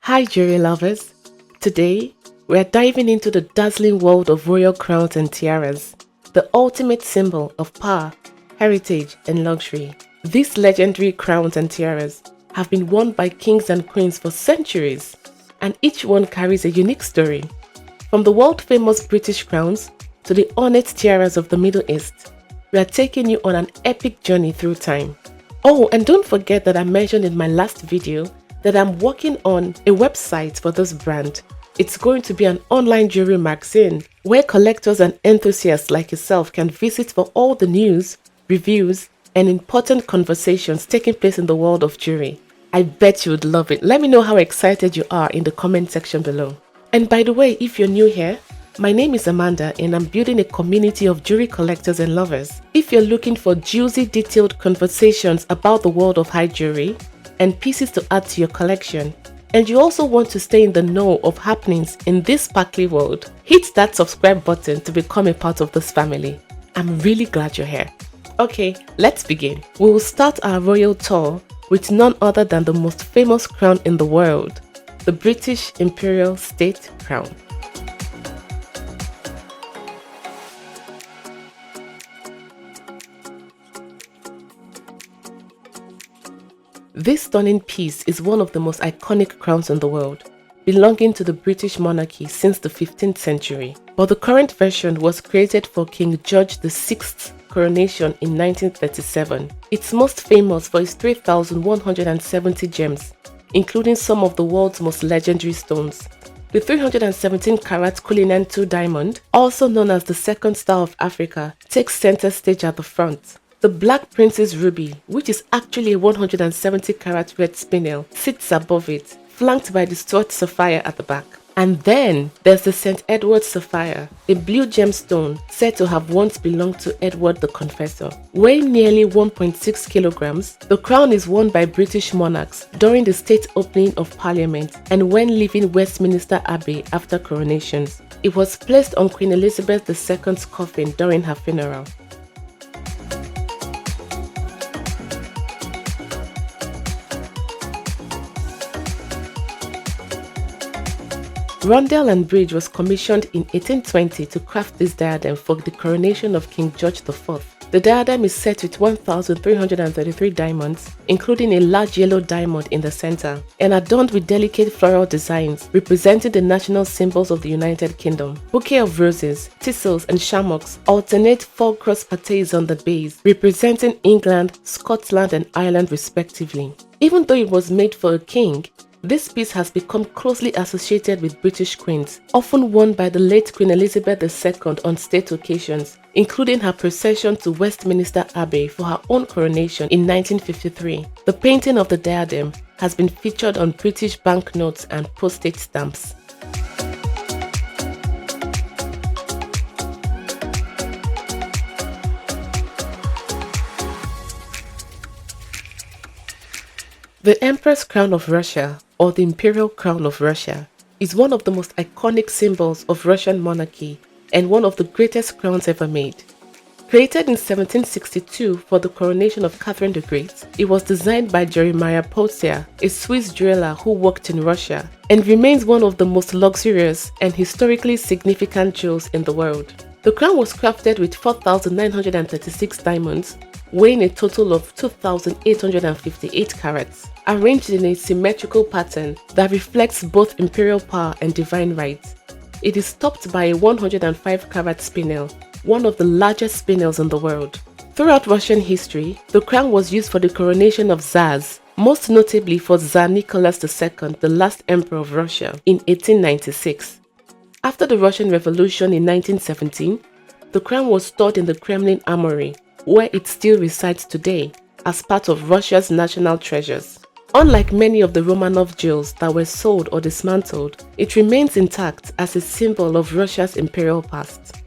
Hi jewelry lovers! Today, we're diving into the dazzling world of royal crowns and tiaras, the ultimate symbol of power, heritage and luxury. These legendary crowns and tiaras have been worn by kings and queens for centuries, and each one carries a unique story. From the world-famous British crowns to the ornate tiaras of the Middle East, we are taking you on an epic journey through time. Oh, and don't forget that I mentioned in my last video that I'm working on a website for this brand. It's going to be an online jewelry magazine where collectors and enthusiasts like yourself can visit for all the news, reviews, and important conversations taking place in the world of jewelry. I bet you would love it. Let me know how excited you are in the comment section below. And by the way, if you're new here, my name is Amanda and I'm building a community of jewelry collectors and lovers. If you're looking for juicy, detailed conversations about the world of high jewelry and pieces to add to your collection, and you also want to stay in the know of happenings in this sparkly world, hit that subscribe button to become a part of this family. I'm really glad you're here. Okay, let's begin. We will start our royal tour with none other than the most famous crown in the world, the British Imperial State Crown. This stunning piece is one of the most iconic crowns in the world, belonging to the British monarchy since the 15th century. But the current version was created for King George VI's coronation in 1937. It's most famous for its 3,170 gems, including some of the world's most legendary stones. The 317-carat Cullinan II diamond, also known as the second star of Africa, takes center stage at the front. The Black Prince's ruby, which is actually a 170-carat red spinel, sits above it, flanked by the studded sapphire at the back. And then there's the St. Edward's sapphire, a blue gemstone said to have once belonged to Edward the Confessor. Weighing nearly 1.6 kilograms, the crown is worn by British monarchs during the state opening of Parliament and when leaving Westminster Abbey after coronations. It was placed on Queen Elizabeth II's coffin during her funeral. Rundell & Bridge was commissioned in 1820 to craft this diadem for the coronation of King George IV. The diadem is set with 1,333 diamonds, including a large yellow diamond in the center, and adorned with delicate floral designs representing the national symbols of the United Kingdom. Bouquet of roses, thistles, and shammocks alternate 4 cross patties on the base, representing England, Scotland, and Ireland respectively. Even though it was made for a king, this piece has become closely associated with British queens, often worn by the late Queen Elizabeth II on state occasions, including her procession to Westminster Abbey for her own coronation in 1953. The painting of the diadem has been featured on British banknotes and postage stamps. The Empress Crown of Russia, or the Imperial Crown of Russia, is one of the most iconic symbols of Russian monarchy and one of the greatest crowns ever made. Created in 1762 for the coronation of Catherine the Great, it was designed by Jeremiah Polzia, a Swiss jeweler who worked in Russia, and remains one of the most luxurious and historically significant jewels in the world. The crown was crafted with 4,936 diamonds, weighing a total of 2,858 carats, arranged in a symmetrical pattern that reflects both imperial power and divine right. It is topped by a 105-carat spinel, one of the largest spinels in the world. Throughout Russian history, the crown was used for the coronation of Tsars, most notably for Tsar Nicholas II, the last emperor of Russia, in 1896. After the Russian Revolution in 1917, the crown was stored in the Kremlin Armory, where it still resides today as part of Russia's national treasures. Unlike many of the Romanov jewels that were sold or dismantled, it remains intact as a symbol of Russia's imperial past.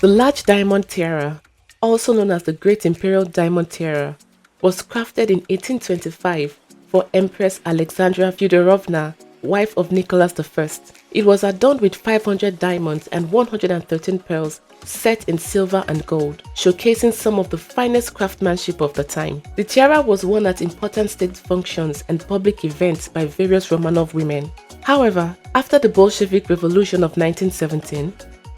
The large diamond tiara, also known as the Great Imperial Diamond Tiara, was crafted in 1825 for Empress Alexandra Fyodorovna, wife of Nicholas I. It was adorned with 500 diamonds and 113 pearls set in silver and gold, showcasing some of the finest craftsmanship of the time. The tiara was worn at important state functions and public events by various Romanov women. However, after the Bolshevik Revolution of 1917,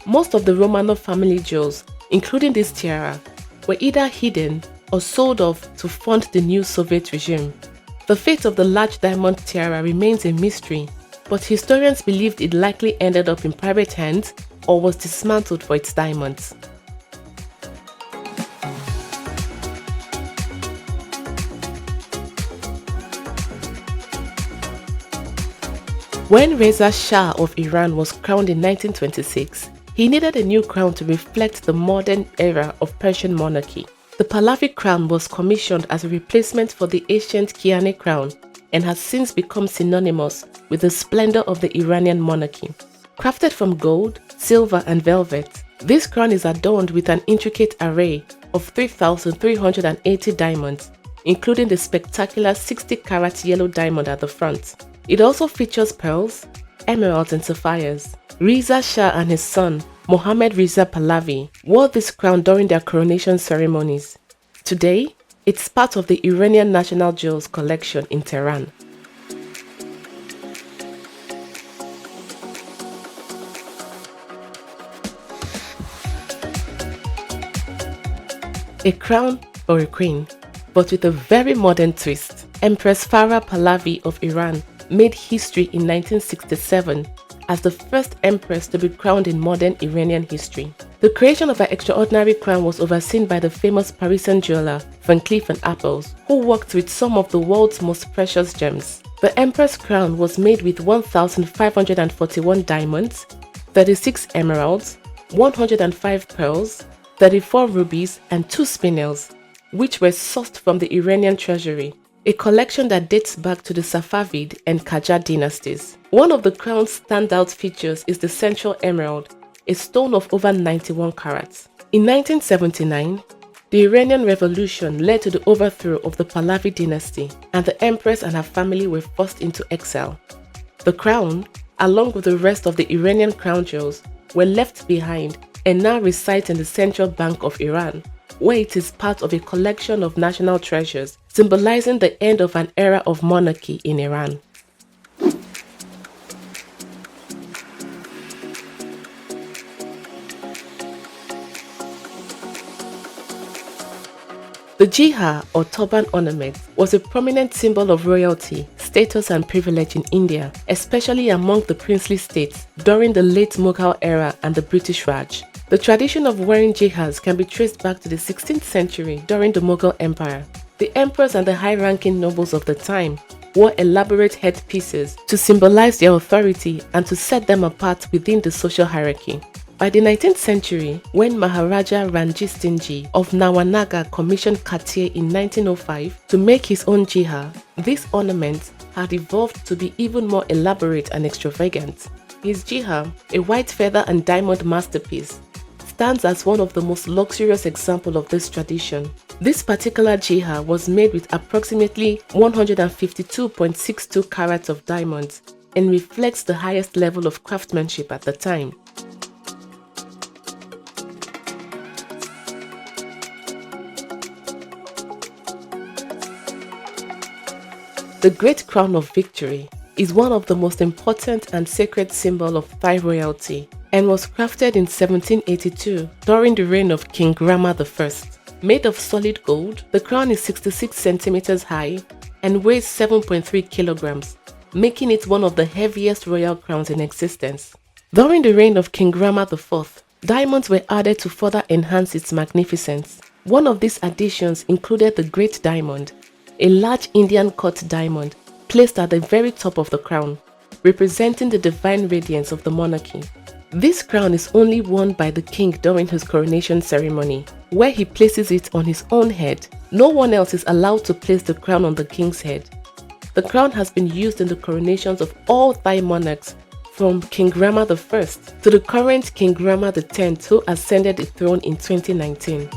most of the Romanov family jewels, including this tiara, were either hidden or sold off to fund the new Soviet regime. The fate of the large diamond tiara remains a mystery, but historians believed it likely ended up in private hands or was dismantled for its diamonds. When Reza Shah of Iran was crowned in 1926, he needed a new crown to reflect the modern era of Persian monarchy. The Pahlavi crown was commissioned as a replacement for the ancient Kiani crown and has since become synonymous with the splendor of the Iranian monarchy. Crafted from gold, silver and velvet, this crown is adorned with an intricate array of 3,380 diamonds, including the spectacular 60-carat yellow diamond at the front. It also features pearls, emeralds and sapphires. Reza Shah and his son, Mohammad Reza Pahlavi, wore this crown during their coronation ceremonies. Today, it's part of the Iranian National Jewels collection in Tehran. A crown for a queen, but with a very modern twist. Empress Farah Pahlavi of Iran made history in 1967 as the first empress to be crowned in modern Iranian history. The creation of her extraordinary crown was overseen by the famous Parisian jeweler Van Cleef & Arpels, who worked with some of the world's most precious gems. The empress crown was made with 1,541 diamonds, 36 emeralds, 105 pearls, 34 rubies and 2 spinels, which were sourced from the Iranian treasury, a collection that dates back to the Safavid and Qajar dynasties. One of the crown's standout features is the central emerald, a stone of over 91 carats. In 1979, the Iranian Revolution led to the overthrow of the Pahlavi dynasty, and the empress and her family were forced into exile. The crown, along with the rest of the Iranian crown jewels, were left behind and now reside in the Central Bank of Iran, where it is part of a collection of national treasures, symbolizing the end of an era of monarchy in Iran. The jihar or turban ornament was a prominent symbol of royalty, status and privilege in India, especially among the princely states during the late Mughal era and the British Raj. The tradition of wearing jihars can be traced back to the 16th century during the Mughal Empire. The emperors and the high-ranking nobles of the time wore elaborate headpieces to symbolize their authority and to set them apart within the social hierarchy. By the 19th century, when Maharaja Ranjit Singh Ji of Nawanagar commissioned Cartier in 1905 to make his own jihar, this ornament had evolved to be even more elaborate and extravagant. His jihar, a white feather and diamond masterpiece, stands as one of the most luxurious examples of this tradition. This particular jihar was made with approximately 152.62 carats of diamonds and reflects the highest level of craftsmanship at the time. The Great Crown of Victory is one of the most important and sacred symbols of Thai royalty and was crafted in 1782 during the reign of King Rama I. Made of solid gold, the crown is 66 centimeters high and weighs 7.3 kilograms, making it one of the heaviest royal crowns in existence. During the reign of King Rama IV, diamonds were added to further enhance its magnificence. One of these additions included the Great Diamond, a large Indian cut diamond placed at the very top of the crown, representing the divine radiance of the monarchy. This crown is only worn by the king during his coronation ceremony, where he places it on his own head. No one else is allowed to place the crown on the king's head. The crown has been used in the coronations of all Thai monarchs from King Rama I to the current King Rama X, who ascended the throne in 2019.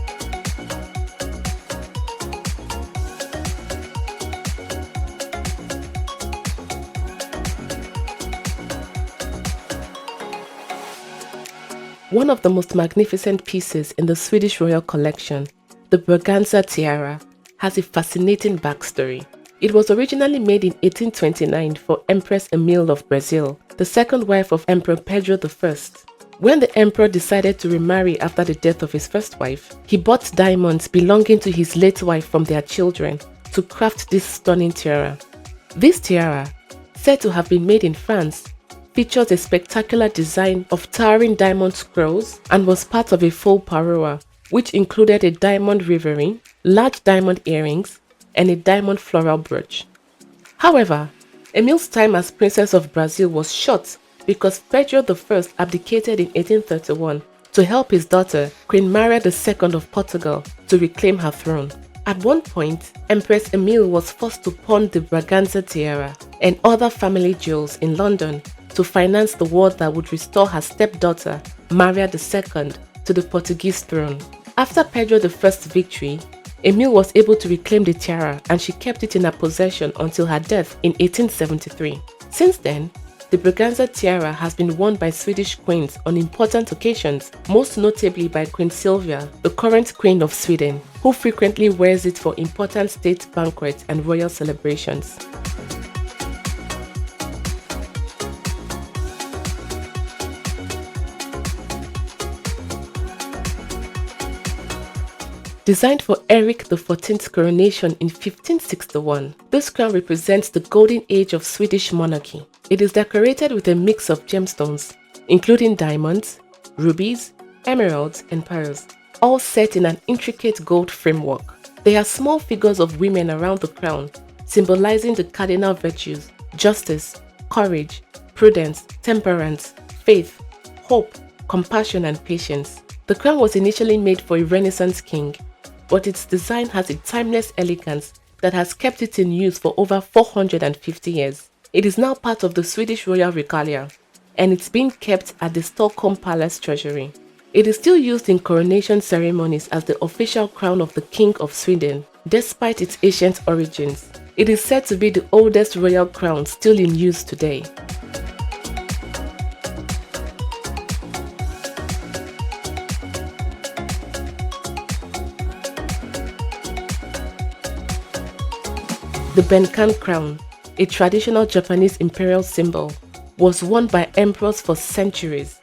One of the most magnificent pieces in the Swedish royal collection, the Braganza tiara, has a fascinating backstory. It was originally made in 1829 for Empress Emile of Brazil, the second wife of Emperor Pedro I. When the emperor decided to remarry after the death of his first wife, he bought diamonds belonging to his late wife from their children to craft this stunning tiara. This tiara, said to have been made in France, features a spectacular design of towering diamond scrolls and was part of a full parua, which included a diamond riveting, large diamond earrings, and a diamond floral brooch. However, Emile's time as Princess of Brazil was short because Pedro I abdicated in 1831 to help his daughter, Queen Mary II of Portugal, to reclaim her throne. At one point, Empress Emile was forced to pawn the Braganza tiara and other family jewels in London to finance the war that would restore her stepdaughter, Maria II, to the Portuguese throne. After Pedro I's victory, Emile was able to reclaim the tiara and she kept it in her possession until her death in 1873. Since then, the Braganza tiara has been worn by Swedish queens on important occasions, most notably by Queen Sylvia, the current Queen of Sweden, who frequently wears it for important state banquets and royal celebrations. Designed for Erik XIV's coronation in 1561, this crown represents the golden age of Swedish monarchy. It is decorated with a mix of gemstones, including diamonds, rubies, emeralds, and pearls, all set in an intricate gold framework. There are small figures of women around the crown, symbolizing the cardinal virtues: justice, courage, prudence, temperance, faith, hope, compassion, and patience. The crown was initially made for a Renaissance king, but its design has a timeless elegance that has kept it in use for over 450 years. It is now part of the Swedish royal regalia, and it's being kept at the Stockholm Palace Treasury. It is still used in coronation ceremonies as the official crown of the King of Sweden, despite its ancient origins. It is said to be the oldest royal crown still in use today. The benan crown, a traditional Japanese imperial symbol, was worn by emperors for centuries.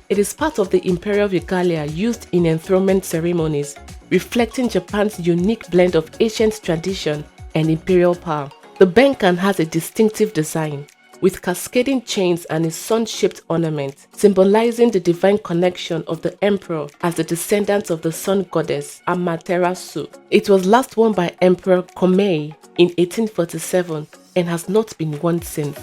It is part of the imperial regalia used in enthronement ceremonies, reflecting Japan's unique blend of ancient tradition and imperial power. The benan has a distinctive design, with cascading chains and a sun-shaped ornament, symbolizing the divine connection of the emperor as the descendant of the sun goddess Amaterasu. It was last worn by Emperor Komei in 1847 and has not been worn since.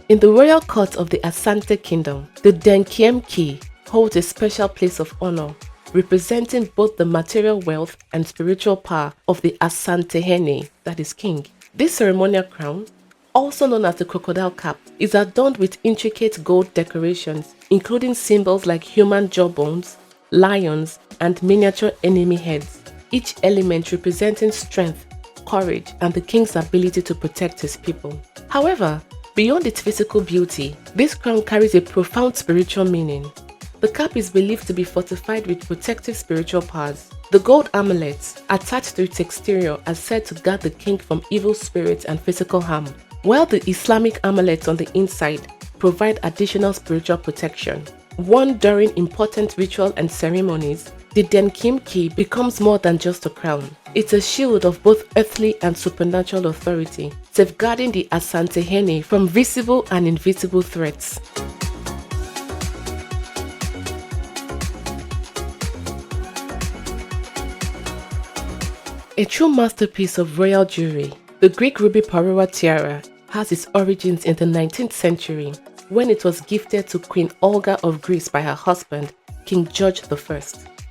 In the royal court of the Asante kingdom, the Denkiem key holds a special place of honor, representing both the material wealth and spiritual power of the Asante, that is king. This ceremonial crown, also known as the crocodile cap, is adorned with intricate gold decorations, including symbols like human jawbones, lions, and miniature enemy heads, each element representing strength, courage, and the king's ability to protect his people. However, beyond its physical beauty, this crown carries a profound spiritual meaning. The cap is believed to be fortified with protective spiritual powers. The gold amulets attached to its exterior are said to guard the king from evil spirits and physical harm, while the Islamic amulets on the inside provide additional spiritual protection. Worn during important ritual and ceremonies, the Denkim key becomes more than just a crown. It's a shield of both earthly and supernatural authority, safeguarding the Asante from visible and invisible threats. A true masterpiece of royal jewelry, the Greek Ruby Parure Tiara has its origins in the 19th century when it was gifted to Queen Olga of Greece by her husband, King George I.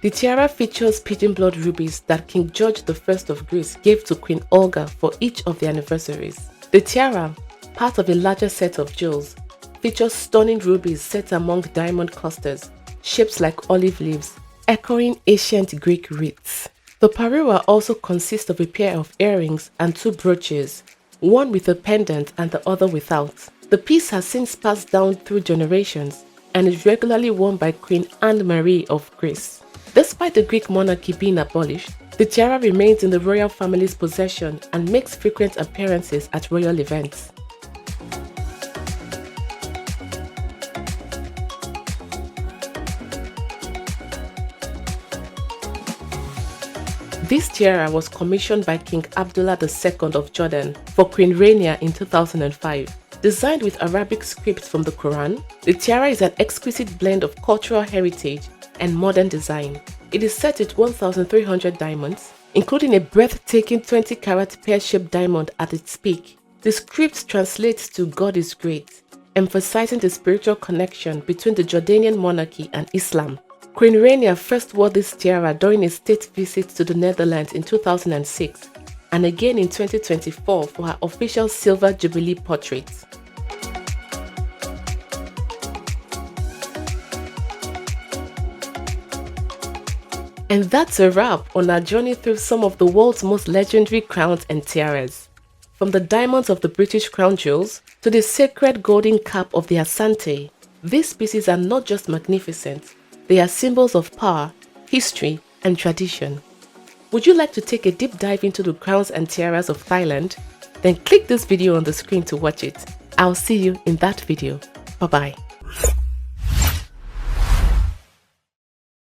The tiara features pigeon blood rubies that King George I of Greece gave to Queen Olga for each of their anniversaries. The tiara, part of a larger set of jewels, features stunning rubies set among diamond clusters, shaped like olive leaves, echoing ancient Greek wreaths. The parua also consists of a pair of earrings and two brooches, one with a pendant and the other without. The piece has since passed down through generations and is regularly worn by Queen Marie of Greece. Despite the Greek monarchy being abolished, the tiara remains in the royal family's possession and makes frequent appearances at royal events. This tiara was commissioned by King Abdullah II of Jordan for Queen Rania in 2005. Designed with Arabic scripts from the Quran, the tiara is an exquisite blend of cultural heritage and modern design. It is set with 1,300 diamonds, including a breathtaking 20-carat pear-shaped diamond at its peak. The script translates to "God is great," emphasizing the spiritual connection between the Jordanian monarchy and Islam. Queen Rania first wore this tiara during a state visit to the Netherlands in 2006 and again in 2024 for her official Silver Jubilee portrait. And that's a wrap on our journey through some of the world's most legendary crowns and tiaras. From the diamonds of the British crown jewels to the sacred golden cap of the Asante, these pieces are not just magnificent, they are symbols of power, history, and tradition. Would you like to take a deep dive into the crowns and tiaras of Thailand? Then click this video on the screen to watch it. I'll see you in that video. Bye-bye.